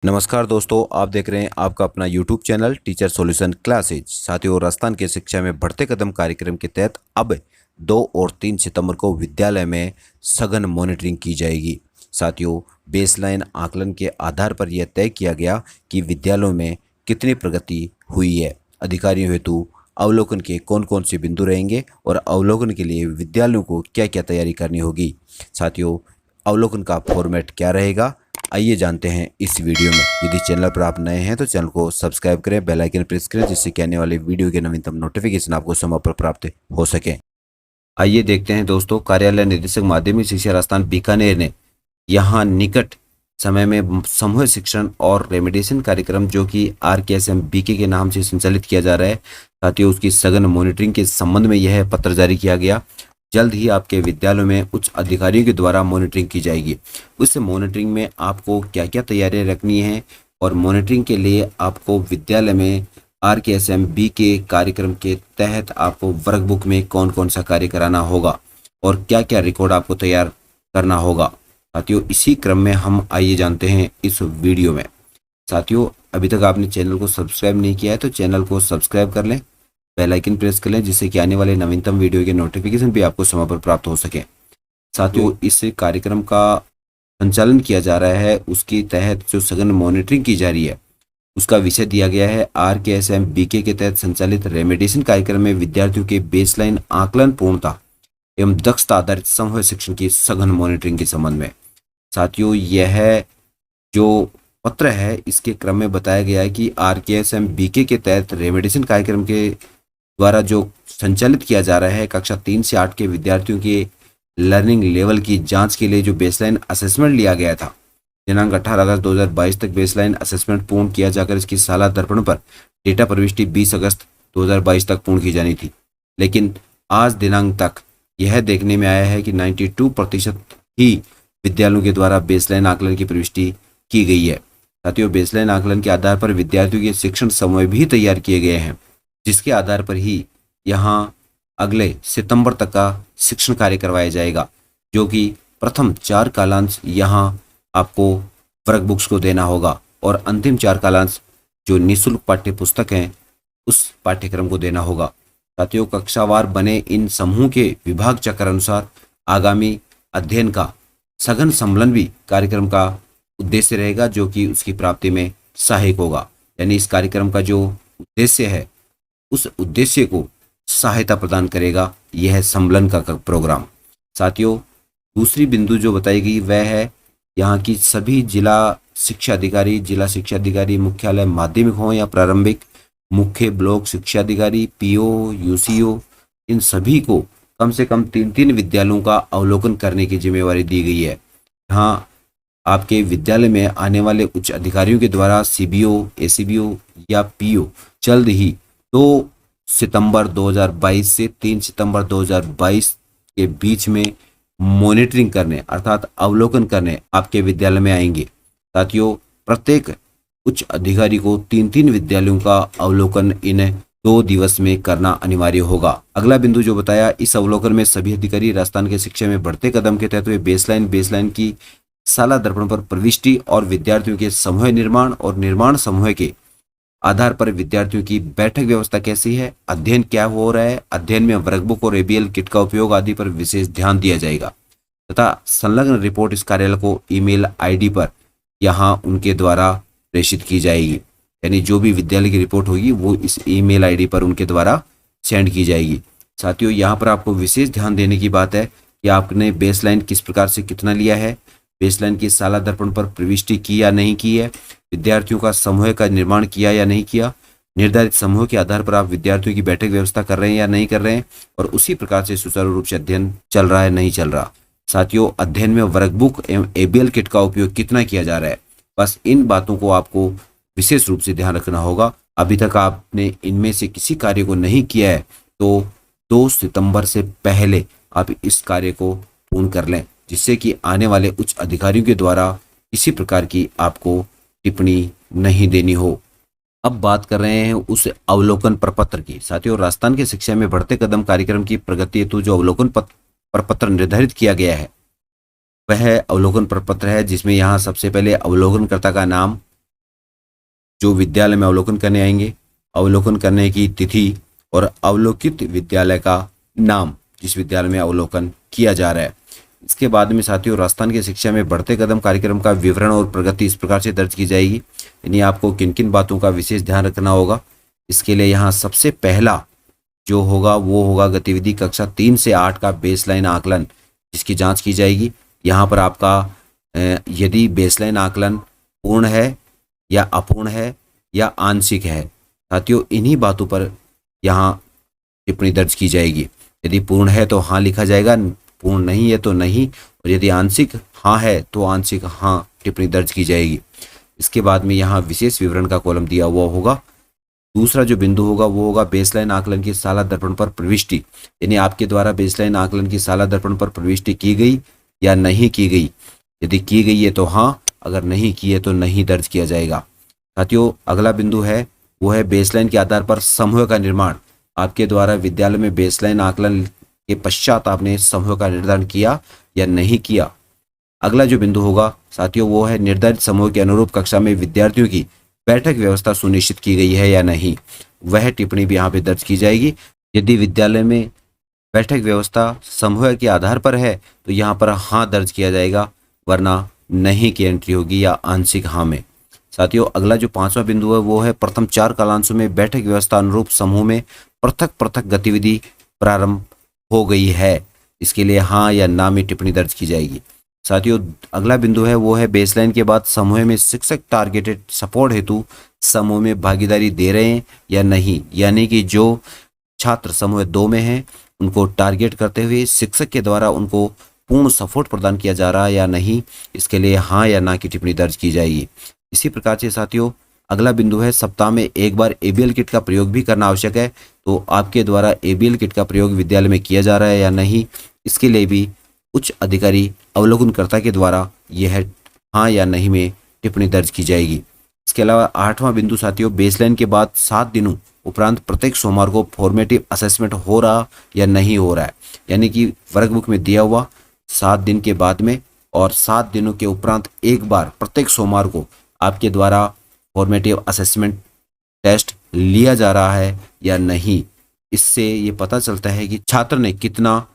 नमस्कार दोस्तों, आप देख रहे हैं आपका अपना YouTube channel teacher solution classes. साथियों, राजस्थान के शिक्षा में बढ़ते कदम कार्यक्रम के तहत अब 2 और 3 सितंबर को विद्यालय में सघन मॉनिटरिंग की जाएगी। साथियों, बेसलाइन आकलन के आधार पर यह तय किया गया कि विद्यालयों में कितनी प्रगति हुई है। अधिकारियों हेतु अवलोकन के कौन कौन से बिंदु रहेंगे और अवलोकन के लिए विद्यालयों को क्या क्या तैयारी करनी होगी। साथियों, अवलोकन का फॉर्मेट क्या रहेगा, आइए जानते हैं इस वीडियो में। यदि चैनल पर आप नए हैं तो चैनल को सब्सक्राइब करें, बेल आइकन प्रेस करें, जिससे कि आने वाले वीडियो के नवीनतम नोटिफिकेशन आपको समय पर प्राप्त हो सके। आइए देखते हैं दोस्तों, कार्यालय निदेशक माध्यमिक शिक्षा राजस्थान बीकानेर ने यहाँ निकट समय में समूह शिक्षण और रेमिडिएशन कार्यक्रम जो कि RKSM BK के नाम से संचालित किया जा रहा है, साथियों उसकी सघन मॉनिटरिंग के संबंध में यह पत्र जारी किया गया। जल्द ही आपके विद्यालयों में उच्च अधिकारियों के द्वारा मॉनिटरिंग की जाएगी। उस मॉनिटरिंग में आपको क्या क्या तैयारियां रखनी है और मॉनिटरिंग के लिए आपको विद्यालय में RKSM BK कार्यक्रम के तहत आपको वर्कबुक में कौन कौन सा कार्य कराना होगा और क्या क्या रिकॉर्ड आपको तैयार करना होगा। साथियों, इसी क्रम में हम आइए जानते हैं इस वीडियो में। साथियों, अभी तक आपने चैनल को सब्सक्राइब नहीं किया है तो चैनल को सब्सक्राइब कर लें, बेल आइकन प्रेस कर लें, जिससे कि आने वाले नवीनतम वीडियो के नोटिफिकेशन भी आपको समय पर प्राप्त हो सके। साथियों, इस कार्यक्रम का संचालन किया जा रहा है, उसके तहत जो सघन मॉनिटरिंग की जा रही है उसका विषय दिया गया है RKSM BK के तहत संचालित रेमिडिएशन कार्यक्रम में विद्यार्थियों के बेसलाइन आकलन, पूर्णता एवं दक्षता आधारित समूह शिक्षण की सघन मॉनिटरिंग के संबंध में। साथियों, यह जो पत्र है इसके क्रम में बताया गया है कि RKSM BK के तहत रेमिडिएशन कार्यक्रम के द्वारा जो संचालित किया जा रहा है, कक्षा 3 से 8 के विद्यार्थियों के लर्निंग लेवल की जांच के लिए जो बेसलाइन असेसमेंट लिया गया था, दिनांक 18 अगस्त 2022 तक बेसलाइन असेसमेंट पूर्ण किया जाकर इसकी साला दर्पण पर डेटा प्रविष्टि 20 अगस्त 2022 तक पूर्ण की जानी थी। लेकिन आज दिनांक तक यह देखने में आया है कि 92% ही विद्यालयों के द्वारा बेसलाइन आकलन की प्रविष्टि की गई है। साथियों, बेसलाइन आकलन के आधार पर विद्यार्थियों के शिक्षण समूह भी तैयार किए गए हैं, जिसके आधार पर ही यहाँ अगले सितंबर तक का शिक्षण कार्य करवाया जाएगा, जो कि प्रथम 4 कालांश यहाँ आपको वर्कबुक्स को देना होगा और अंतिम 4 कालांश जो निःशुल्क पाठ्य पुस्तक हैं उस पाठ्यक्रम को देना होगा। साथियों, कक्षावार बने इन समूह के विभाग चक्र अनुसार आगामी अध्ययन का सघन सम्मेलन भी कार्यक्रम का उद्देश्य रहेगा, जो कि उसकी प्राप्ति में सहायक होगा। यानी इस कार्यक्रम का जो उद्देश्य है उस उद्देश्य को सहायता प्रदान करेगा यह सम्मेलन का प्रोग्राम। साथियों, दूसरी बिंदु जो बताई गई वह है यहाँ की सभी जिला शिक्षा अधिकारी, मुख्यालय माध्यमिक हो या प्रारंभिक, मुख्य ब्लॉक शिक्षा अधिकारी, PO, UCO, इन सभी को कम से कम 3-3 विद्यालयों का अवलोकन करने की जिम्मेवारी दी गई है। यहाँ आपके विद्यालय में आने वाले उच्च अधिकारियों के द्वारा CBO, ACBO या PO जल्द ही 2 सितंबर 2022 से 3 सितंबर 2022 के बीच में मॉनिटरिंग करने अर्थात अवलोकन करने आपके विद्यालय में आएंगे। साथियों, प्रत्येक उच्च अधिकारी को 3-3 विद्यालयों का अवलोकन इन 2 दिवस में करना अनिवार्य होगा। अगला बिंदु जो बताया, इस अवलोकन में सभी अधिकारी राजस्थान के शिक्षा में बढ़ते कदम के तहत हुए बेसलाइन की साला दर्पण पर प्रविष्टि और विद्यार्थियों के समूह निर्माण और निर्माण समूह के आधार पर विद्यार्थियों की बैठक व्यवस्था कैसी है, अध्ययन क्या हो रहा है, अध्ययन में वर्कबुक और ABL किट का उपयोग आदि पर विशेष ध्यान दिया जाएगा तथा संलग्न रिपोर्ट इस कार्यालय को ईमेल ID पर यहाँ उनके द्वारा प्रेषित की जाएगी। यानी जो भी विद्यालय की रिपोर्ट होगी वो इस ईमेल ID पर उनके द्वारा सेंड की जाएगी। साथियों, यहाँ पर आपको विशेष ध्यान देने की बात है कि आपने बेसलाइन किस प्रकार से कितना लिया है, बेसलाइन की साला दर्पण पर प्रविष्टि की या नहीं की है, विद्यार्थियों का समूह का निर्माण किया या नहीं किया, निर्धारित समूह के आधार पर आप विद्यार्थियों की बैठक व्यवस्था कर रहे हैं या नहीं कर रहे हैं और उसी प्रकार से सुचारू रूप से अध्ययन चल रहा है नहीं चल रहा। साथियों, अध्ययन में वर्कबुक एवं ABL किट का उपयोग कितना किया जा रहा है, बस इन बातों को आपको विशेष रूप से ध्यान रखना होगा। अभी तक आपने इनमें से किसी कार्य को नहीं किया है तो 2 सितंबर से पहले आप इस कार्य को पूर्ण कर लें, जिससे कि आने वाले उच्च अधिकारियों के द्वारा किसी प्रकार की आपको टिप्पणी नहीं देनी हो। अब बात कर रहे हैं उस अवलोकन प्रपत्र की। साथियों, राजस्थान की शिक्षा में बढ़ते कदम कार्यक्रम की प्रगति हेतु जो अवलोकन प्रपत्र निर्धारित किया गया है वह अवलोकन प्रपत्र है, जिसमें यहाँ सबसे पहले अवलोकनकर्ता का नाम, जो विद्यालय में अवलोकन करने आएंगे, अवलोकन करने की तिथि और अवलोकित विद्यालय का नाम, जिस विद्यालय में अवलोकन किया जा रहा है। इसके बाद में साथियों राजस्थान की शिक्षा में बढ़ते कदम कार्यक्रम का विवरण और प्रगति इस प्रकार से दर्ज की जाएगी। यानी आपको किन किन बातों का विशेष ध्यान रखना होगा। इसके लिए यहाँ सबसे पहला जो होगा वो होगा गतिविधि कक्षा 3 से 8 का बेसलाइन आकलन, जिसकी जांच की जाएगी। यहाँ पर आपका यदि बेसलाइन आकलन पूर्ण है या अपूर्ण है या आंशिक है, साथियों इन्हीं बातों पर यहाँ टिप्पणी दर्ज की जाएगी। यदि पूर्ण है तो हाँ लिखा जाएगा, पूर्ण नहीं है तो नहीं, और यदि आंशिक हाँ है तो आंशिक हाँ टिप्पणी दर्ज की जाएगी। इसके बाद में यहाँ विशेष विवरण का कॉलम दिया हुआ होगा। दूसरा जो बिंदु होगा वो होगा बेसलाइन आकलन की साला दर्पण पर प्रविष्टि, यानी आपके द्वारा बेसलाइन आकलन की साला दर्पण पर प्रविष्टि की गई या नहीं की गई। यदि की गई है तो हाँ, अगर नहीं की है तो नहीं दर्ज किया जाएगा। साथियों अगला बिंदु है वो है बेसलाइन के आधार पर समूह का निर्माण। आपके द्वारा विद्यालय में बेसलाइन आकलन के पश्चात आपने समूह का निर्धारण किया या नहीं किया। अगला जो बिंदु होगा साथियों वो है निर्धारित समूह के अनुरूप कक्षा में विद्यार्थियों की बैठक व्यवस्था सुनिश्चित की गई है या नहीं, वह टिप्पणी भी यहाँ पे दर्ज की जाएगी। यदि विद्यालय में बैठक व्यवस्था समूह के आधार पर है तो यहाँ पर हाँ दर्ज किया जाएगा, वरना नहीं की एंट्री होगी या आंशिक हाँ में। साथियों अगला जो 5वां बिंदु है वो है प्रथम 4 कालांशों में बैठक व्यवस्था अनुरूप समूह में पृथक पृथक गतिविधि प्रारंभ हो गई है। इसके लिए हाँ या ना में टिप्पणी दर्ज की जाएगी। साथियों अगला बिंदु है वो है बेसलाइन के बाद समूह में शिक्षक टारगेटेड सपोर्ट हेतु समूह में भागीदारी दे रहे हैं या नहीं, यानी कि जो छात्र समूह 2 में हैं उनको टारगेट करते हुए शिक्षक के द्वारा उनको पूर्ण सपोर्ट प्रदान किया जा रहा है या नहीं। इसके लिए हाँ या ना की टिप्पणी दर्ज की जाएगी। इसी प्रकार से साथियों अगला बिंदु है सप्ताह में एक बार ABL किट का प्रयोग भी करना आवश्यक है, तो आपके द्वारा ABL किट का प्रयोग विद्यालय में किया जा रहा है या नहीं, इसके लिए भी उच्च अधिकारी अवलोकनकर्ता के द्वारा यह हाँ या नहीं में टिप्पणी दर्ज की जाएगी। इसके अलावा 8वां बिंदु साथियों बेसलाइन के बाद 7 दिनों उपरांत प्रत्येक सोमवार को फॉर्मेटिव असेसमेंट हो रहा या नहीं हो रहा है, यानी कि वर्कबुक में दिया हुआ 7 दिन के बाद में और 7 दिनों के उपरांत एक बार प्रत्येक सोमवार को आपके द्वारा फॉर्मेटिव असेसमेंट टेस्ट लिया जा रहा है या नहीं। इससे ये पता चलता है कि छात्र ने कितना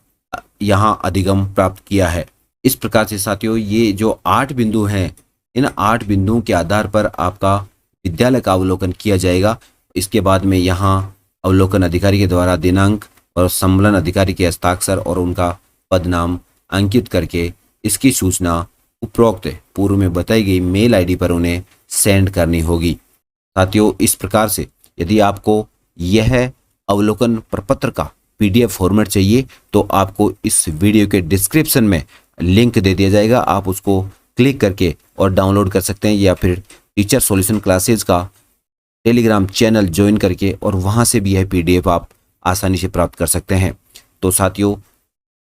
यहाँ अधिगम प्राप्त किया है। इस प्रकार से साथियों ये जो 8 बिंदु हैं, इन 8 बिंदुओं के आधार पर आपका विद्यालय का अवलोकन किया जाएगा। इसके बाद में यहाँ अवलोकन अधिकारी के द्वारा दिनांक और सम्मेलन अधिकारी के हस्ताक्षर और उनका पद नाम अंकित करके इसकी सूचना उपरोक्त पूर्व में बताई गई मेल आईडी पर उन्हें सेंड करनी होगी। साथियों इस प्रकार से यदि आपको यह अवलोकन प्रपत्र का PDF फॉर्मेट चाहिए तो आपको इस वीडियो के डिस्क्रिप्शन में लिंक दे दिया जाएगा, आप उसको क्लिक करके और डाउनलोड कर सकते हैं, या फिर टीचर सॉल्यूशन क्लासेज का टेलीग्राम चैनल ज्वाइन करके और वहां से भी यह PDF आप आसानी से प्राप्त कर सकते हैं। तो साथियों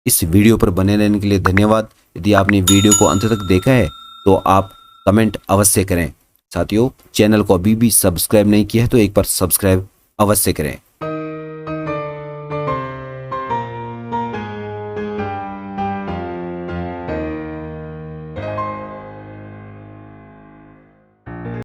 इस वीडियो पर बने रहने के लिए धन्यवाद। यदि आपने वीडियो को अंत तक देखा है तो आप कमेंट अवश्य करें। साथियों चैनल को अभी भी सब्सक्राइब नहीं किया है तो एक बार सब्सक्राइब अवश्य करें।